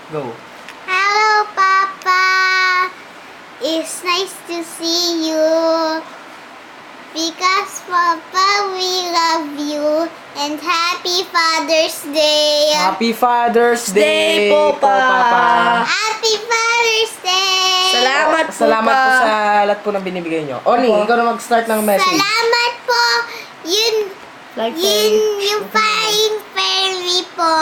Go. Hello, Papa. It's nice to see you. Because, Papa, we love you. And Happy Father's Day. Happy Father's Day Day po, Papa. Happy Father's Day. Salamat po, Salamat po Pa. sa lahat po ng binibigay nyo. Oni, ikaw na mag-start ng message. Salamat po. Yun yung flying fairy po.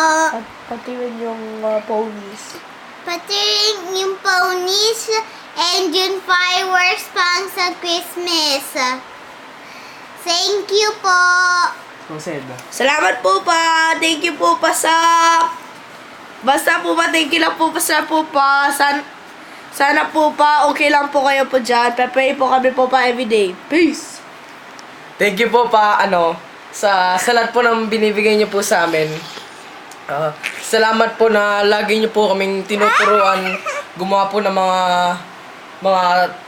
Pati rin yung ponies. Pati rin yung ponies and yung fireworks pang sa Christmas. Thank you po. Proceed. Salamat po pa. Thank you po pa sa... Basta po pa, thank you lang po pa sa po pa. Sana po pa, okay lang po kayo po dyan. Pray po kami po pa everyday. Peace! Thank you po pa, sa lahat po ng binibigay nyo po sa amin. Salamat po na lagi nyo po kaming tinuturuan gumawa po ng mga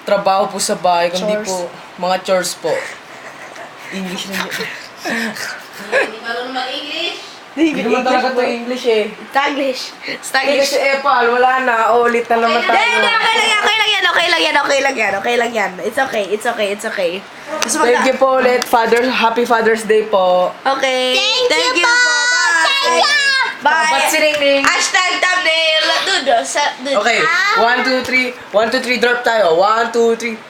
trabaho po sa bahay, kundi Chores. po mga chores po. English na yun. Hindi marunong mag-English. Hindi naman talaga to English eh. Taglish. Eh, Taglish. kasi Epal, wala na. Ulit na naman Hindi, tayo. okay lang yan. It's okay. Gusto Thank you po ulit, Happy Father's Day po. Okay. Thank you po. Bye. Thank you. Bye. Ba't siningning? Hashtag thumbnail. Dude. Okay, 1, 2, 3. 1, 2, 3, drop tayo. 1, 2, 3.